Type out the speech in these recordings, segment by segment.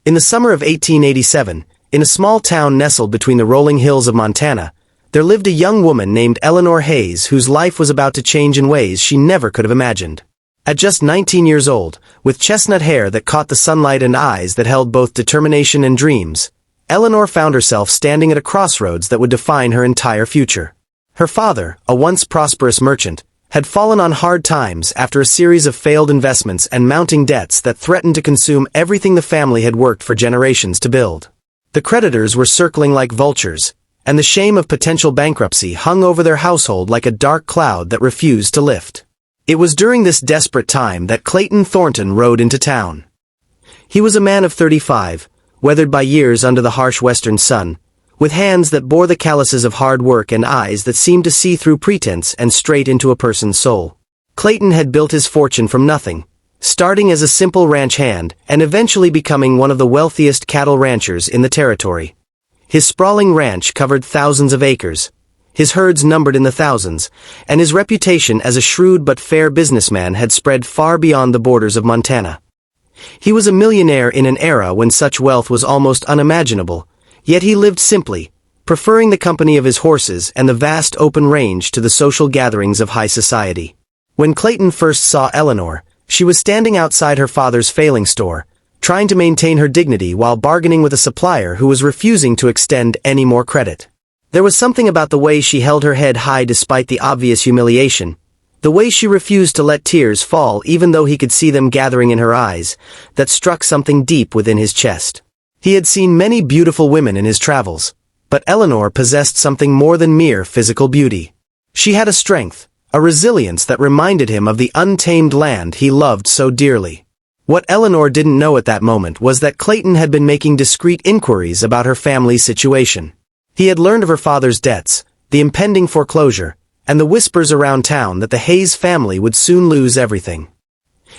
In the summer of 1887, in a small town nestled between the rolling hills of Montana, there lived a young woman named Eleanor Hayes whose life was about to change in ways she never could have imagined. At just 19 years old, with chestnut hair that caught the sunlight and eyes that held both determination and dreams, Eleanor found herself standing at a crossroads that would define her entire future. Her father, a once prosperous merchant, had fallen on hard times after a series of failed investments and mounting debts that threatened to consume everything the family had worked for generations to build. The creditors were circling like vultures, and the shame of potential bankruptcy hung over their household like a dark cloud that refused to lift. It was during this desperate time that Clayton Thornton rode into town. He was a man of 35, weathered by years under the harsh western sun, with hands that bore the calluses of hard work and eyes that seemed to see through pretense and straight into a person's soul. Clayton had built his fortune from nothing, starting as a simple ranch hand and eventually becoming one of the wealthiest cattle ranchers in the territory. His sprawling ranch covered thousands of acres, his herds numbered in the thousands, and his reputation as a shrewd but fair businessman had spread far beyond the borders of Montana. He was a millionaire in an era when such wealth was almost unimaginable, yet he lived simply, preferring the company of his horses and the vast open range to the social gatherings of high society. When Clayton first saw Eleanor, she was standing outside her father's failing store, trying to maintain her dignity while bargaining with a supplier who was refusing to extend any more credit. There was something about the way she held her head high despite the obvious humiliation, the way she refused to let tears fall even though he could see them gathering in her eyes, that struck something deep within his chest. He had seen many beautiful women in his travels, but Eleanor possessed something more than mere physical beauty. She had a strength, a resilience that reminded him of the untamed land he loved so dearly. What Eleanor didn't know at that moment was that Clayton had been making discreet inquiries about her family's situation. He had learned of her father's debts, the impending foreclosure, and the whispers around town that the Hayes family would soon lose everything.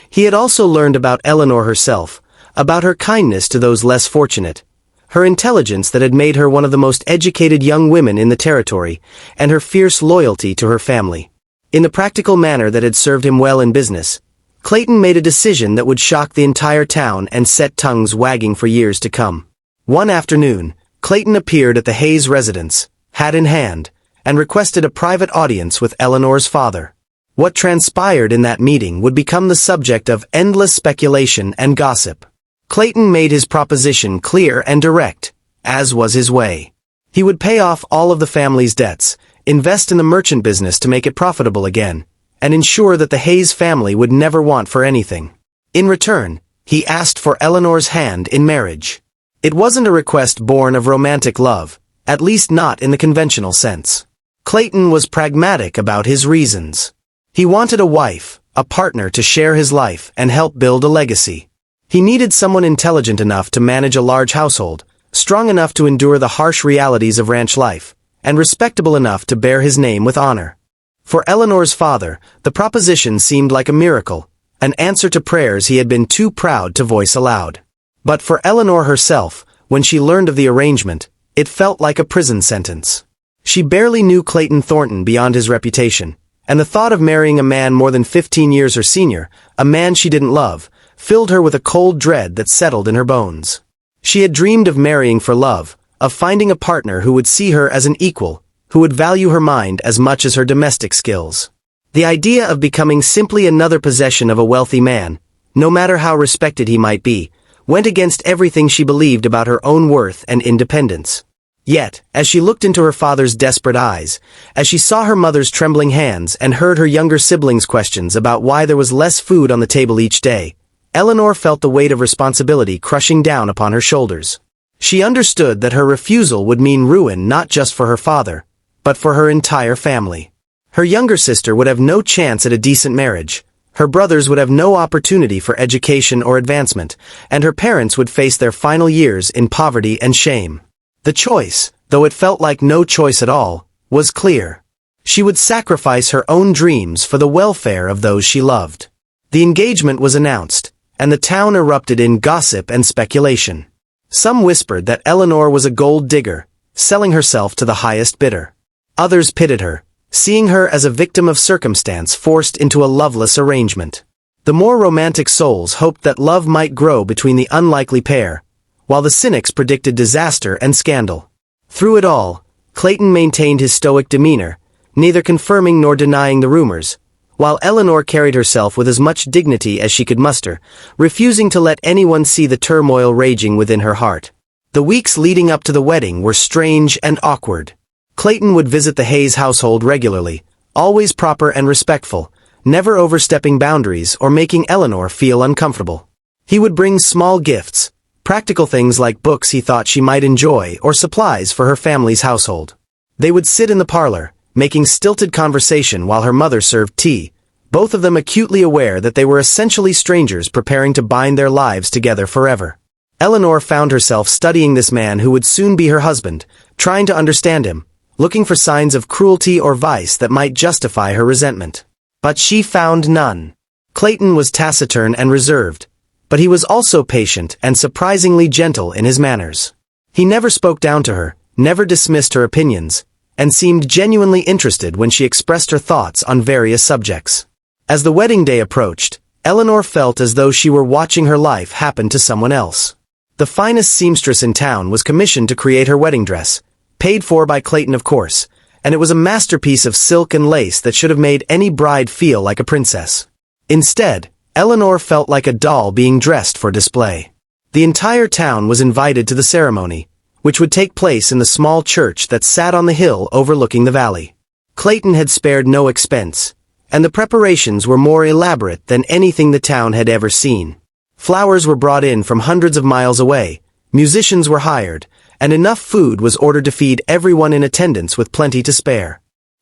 He had also learned about Eleanor herself, about her kindness to those less fortunate, her intelligence that had made her one of the most educated young women in the territory, and her fierce loyalty to her family. In the practical manner that had served him well in business, Clayton made a decision that would shock the entire town and set tongues wagging for years to come. One afternoon, Clayton appeared at the Hayes residence, hat in hand, and requested a private audience with Eleanor's father. What transpired in that meeting would become the subject of endless speculation and gossip. Clayton made his proposition clear and direct, as was his way. He would pay off all of the family's debts, invest in the merchant business to make it profitable again, and ensure that the Hayes family would never want for anything. In return, he asked for Eleanor's hand in marriage. It wasn't a request born of romantic love, at least not in the conventional sense. Clayton was pragmatic about his reasons. He wanted a wife, a partner to share his life and help build a legacy. He needed someone intelligent enough to manage a large household, strong enough to endure the harsh realities of ranch life, and respectable enough to bear his name with honor. For Eleanor's father, the proposition seemed like a miracle, an answer to prayers he had been too proud to voice aloud. But for Eleanor herself, when she learned of the arrangement, it felt like a prison sentence. She barely knew Clayton Thornton beyond his reputation, and the thought of marrying a man more than 15 years her senior, a man she didn't love, filled her with a cold dread that settled in her bones. She had dreamed of marrying for love, of finding a partner who would see her as an equal, who would value her mind as much as her domestic skills. The idea of becoming simply another possession of a wealthy man, no matter how respected he might be, went against everything she believed about her own worth and independence. Yet, as she looked into her father's desperate eyes, as she saw her mother's trembling hands and heard her younger siblings' questions about why there was less food on the table each day, Eleanor felt the weight of responsibility crushing down upon her shoulders. She understood that her refusal would mean ruin not just for her father, but for her entire family. Her younger sister would have no chance at a decent marriage, her brothers would have no opportunity for education or advancement, and her parents would face their final years in poverty and shame. The choice, though it felt like no choice at all, was clear. She would sacrifice her own dreams for the welfare of those she loved. The engagement was announced, and the town erupted in gossip and speculation. Some whispered that Eleanor was a gold digger, selling herself to the highest bidder. Others pitied her, seeing her as a victim of circumstance forced into a loveless arrangement. The more romantic souls hoped that love might grow between the unlikely pair, while the cynics predicted disaster and scandal. Through it all, Clayton maintained his stoic demeanor, neither confirming nor denying the rumors, while Eleanor carried herself with as much dignity as she could muster, refusing to let anyone see the turmoil raging within her heart. The weeks leading up to the wedding were strange and awkward. Clayton would visit the Hayes household regularly, always proper and respectful, never overstepping boundaries or making Eleanor feel uncomfortable. He would bring small gifts, practical things like books he thought she might enjoy or supplies for her family's household. They would sit in the parlor, making stilted conversation while her mother served tea, both of them acutely aware that they were essentially strangers preparing to bind their lives together forever. Eleanor found herself studying this man who would soon be her husband, trying to understand him, looking for signs of cruelty or vice that might justify her resentment. But she found none. Clayton was taciturn and reserved, but he was also patient and surprisingly gentle in his manners. He never spoke down to her, never dismissed her opinions, and seemed genuinely interested when she expressed her thoughts on various subjects. As the wedding day approached, Eleanor felt as though she were watching her life happen to someone else. The finest seamstress in town was commissioned to create her wedding dress, paid for by Clayton of course, and it was a masterpiece of silk and lace that should have made any bride feel like a princess. Instead, Eleanor felt like a doll being dressed for display. The entire town was invited to the ceremony, which would take place in the small church that sat on the hill overlooking the valley. Clayton had spared no expense, and the preparations were more elaborate than anything the town had ever seen. Flowers were brought in from hundreds of miles away, musicians were hired, and enough food was ordered to feed everyone in attendance with plenty to spare.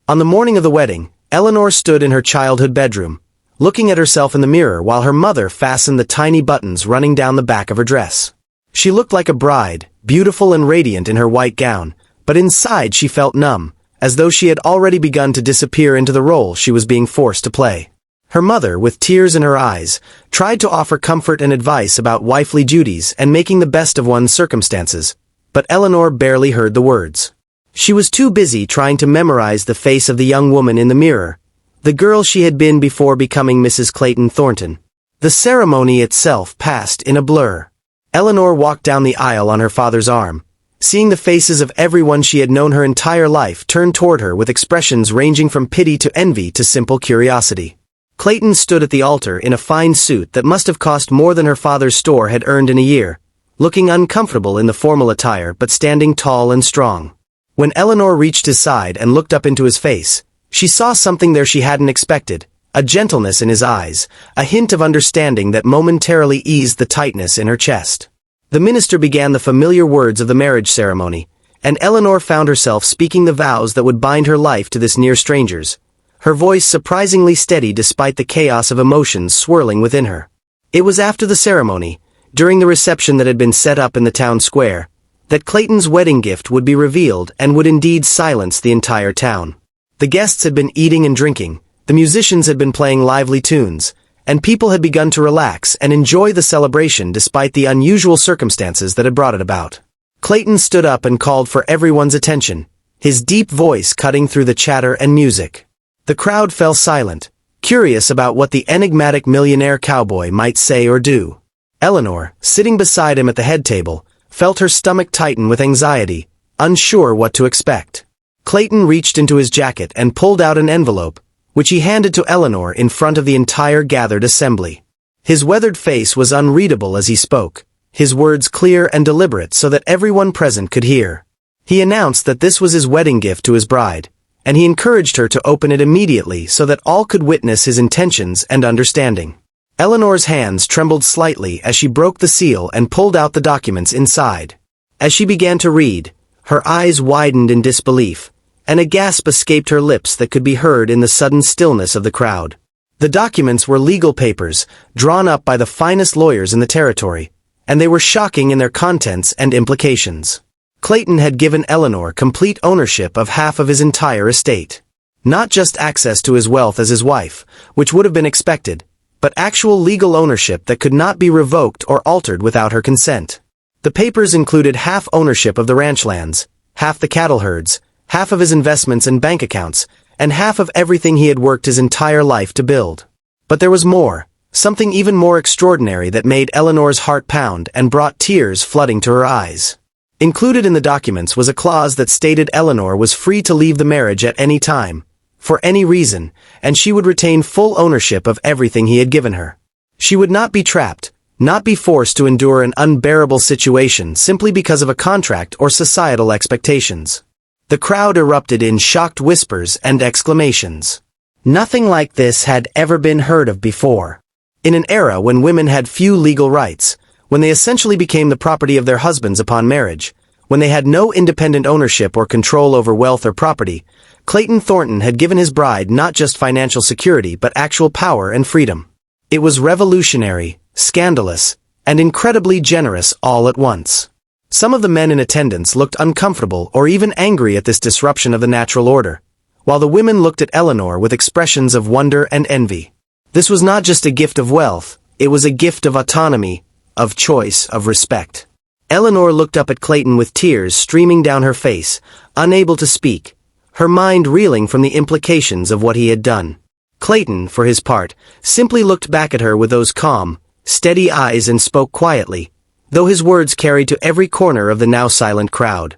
On the morning of the wedding, Eleanor stood in her childhood bedroom, looking at herself in the mirror while her mother fastened the tiny buttons running down the back of her dress. She looked like a bride, beautiful and radiant in her white gown, but inside she felt numb, as though she had already begun to disappear into the role she was being forced to play. Her mother, with tears in her eyes, tried to offer comfort and advice about wifely duties and making the best of one's circumstances, but Eleanor barely heard the words. She was too busy trying to memorize the face of the young woman in the mirror, the girl she had been before becoming Mrs. Clayton Thornton. The ceremony itself passed in a blur. Eleanor walked down the aisle on her father's arm, seeing the faces of everyone she had known her entire life turn toward her with expressions ranging from pity to envy to simple curiosity. Clayton stood at the altar in a fine suit that must have cost more than her father's store had earned in a year, looking uncomfortable in the formal attire but standing tall and strong. When Eleanor reached his side and looked up into his face, she saw something there she hadn't expected, a gentleness in his eyes, a hint of understanding that momentarily eased the tightness in her chest. The minister began the familiar words of the marriage ceremony, and Eleanor found herself speaking the vows that would bind her life to this near stranger's, her voice surprisingly steady despite the chaos of emotions swirling within her. It was after the ceremony, during the reception that had been set up in the town square, that Clayton's wedding gift would be revealed and would indeed silence the entire town. The guests had been eating and drinking, the musicians had been playing lively tunes, and people had begun to relax and enjoy the celebration despite the unusual circumstances that had brought it about. Clayton stood up and called for everyone's attention, his deep voice cutting through the chatter and music. The crowd fell silent, curious about what the enigmatic millionaire cowboy might say or do. Eleanor, sitting beside him at the head table, felt her stomach tighten with anxiety, unsure what to expect. Clayton reached into his jacket and pulled out an envelope, which he handed to Eleanor in front of the entire gathered assembly. His weathered face was unreadable as he spoke, his words clear and deliberate so that everyone present could hear. He announced that this was his wedding gift to his bride, and he encouraged her to open it immediately so that all could witness his intentions and understanding. Eleanor's hands trembled slightly as she broke the seal and pulled out the documents inside. As she began to read, her eyes widened in disbelief, and a gasp escaped her lips that could be heard in the sudden stillness of the crowd. The documents were legal papers, drawn up by the finest lawyers in the territory, and they were shocking in their contents and implications. Clayton had given Eleanor complete ownership of half of his entire estate. Not just access to his wealth as his wife, which would have been expected, but actual legal ownership that could not be revoked or altered without her consent. The papers included half ownership of the ranch lands, half the cattle herds, half of his investments and bank accounts, and half of everything he had worked his entire life to build. But there was more. Something even more extraordinary that made Eleanor's heart pound and brought tears flooding to her eyes. Included in the documents was a clause that stated Eleanor was free to leave the marriage at any time, for any reason, and she would retain full ownership of everything he had given her. She would not be trapped, not be forced to endure an unbearable situation simply because of a contract or societal expectations. The crowd erupted in shocked whispers and exclamations. Nothing like this had ever been heard of before. In an era when women had few legal rights, when they essentially became the property of their husbands upon marriage, when they had no independent ownership or control over wealth or property, Clayton Thornton had given his bride not just financial security but actual power and freedom. It was revolutionary, scandalous, and incredibly generous all at once. Some of the men in attendance looked uncomfortable or even angry at this disruption of the natural order, while the women looked at Eleanor with expressions of wonder and envy. This was not just a gift of wealth, it was a gift of autonomy, of choice, of respect. Eleanor looked up at Clayton with tears streaming down her face, unable to speak, her mind reeling from the implications of what he had done. Clayton, for his part, simply looked back at her with those calm, steady eyes and spoke quietly, though his words carried to every corner of the now silent crowd.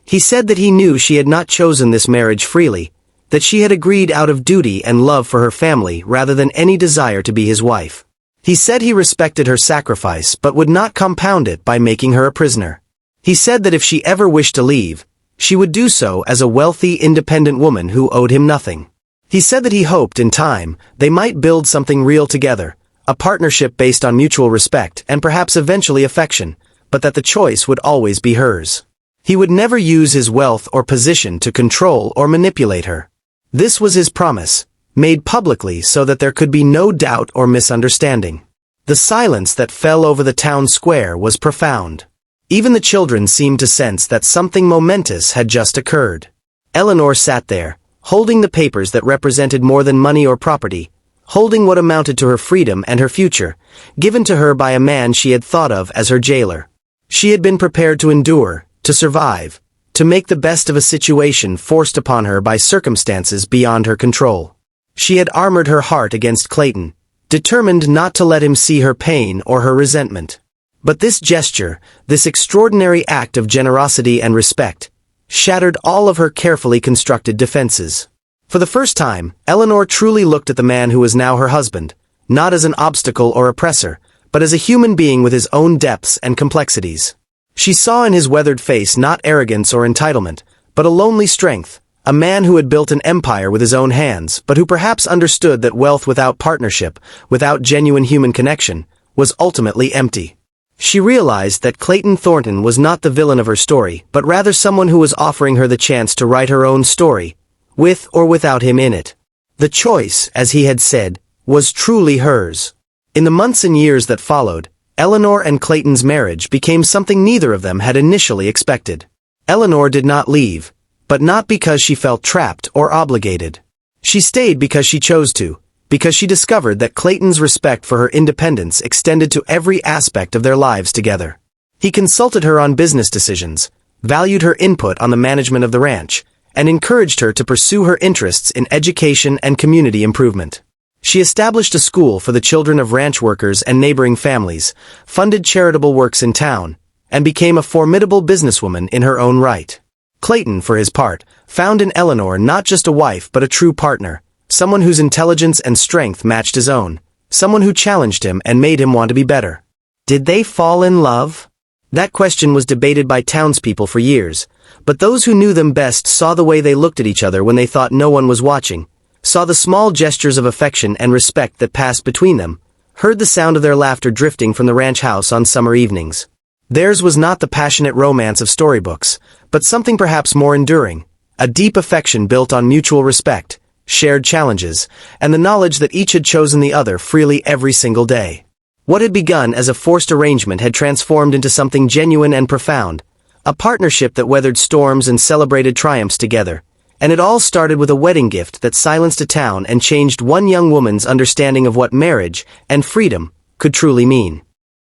He said that he knew she had not chosen this marriage freely, that she had agreed out of duty and love for her family rather than any desire to be his wife. He said he respected her sacrifice but would not compound it by making her a prisoner. He said that if she ever wished to leave, she would do so as a wealthy, independent woman who owed him nothing. He said that he hoped, in time, they might build something real together, a partnership based on mutual respect and perhaps eventually affection, but that the choice would always be hers. He would never use his wealth or position to control or manipulate her. This was his promise, made publicly so that there could be no doubt or misunderstanding. The silence that fell over the town square was profound. Even the children seemed to sense that something momentous had just occurred. Eleanor sat there, holding the papers that represented more than money or property, holding what amounted to her freedom and her future, given to her by a man she had thought of as her jailer. She had been prepared to endure, to survive, to make the best of a situation forced upon her by circumstances beyond her control. She had armored her heart against Clayton, determined not to let him see her pain or her resentment. But this gesture, this extraordinary act of generosity and respect, shattered all of her carefully constructed defenses. For the first time, Eleanor truly looked at the man who was now her husband, not as an obstacle or oppressor, but as a human being with his own depths and complexities. She saw in his weathered face not arrogance or entitlement, but a lonely strength, a man who had built an empire with his own hands, but who perhaps understood that wealth without partnership, without genuine human connection, was ultimately empty. She realized that Clayton Thornton was not the villain of her story, but rather someone who was offering her the chance to write her own story, with or without him in it. The choice, as he had said, was truly hers. In the months and years that followed, Eleanor and Clayton's marriage became something neither of them had initially expected. Eleanor did not leave, but not because she felt trapped or obligated. She stayed because she chose to, because she discovered that Clayton's respect for her independence extended to every aspect of their lives together. He consulted her on business decisions, valued her input on the management of the ranch, and encouraged her to pursue her interests in education and community improvement. She established a school for the children of ranch workers and neighboring families, funded charitable works in town, and became a formidable businesswoman in her own right. Clayton, for his part, found in Eleanor not just a wife but a true partner, someone whose intelligence and strength matched his own, someone who challenged him and made him want to be better. Did they fall in love? That question was debated by townspeople for years, but those who knew them best saw the way they looked at each other when they thought no one was watching, saw the small gestures of affection and respect that passed between them, heard the sound of their laughter drifting from the ranch house on summer evenings. Theirs was not the passionate romance of storybooks, but something perhaps more enduring, a deep affection built on mutual respect, shared challenges, and the knowledge that each had chosen the other freely every single day. What had begun as a forced arrangement had transformed into something genuine and profound, a partnership that weathered storms and celebrated triumphs together, and it all started with a wedding gift that silenced a town and changed one young woman's understanding of what marriage and freedom could truly mean.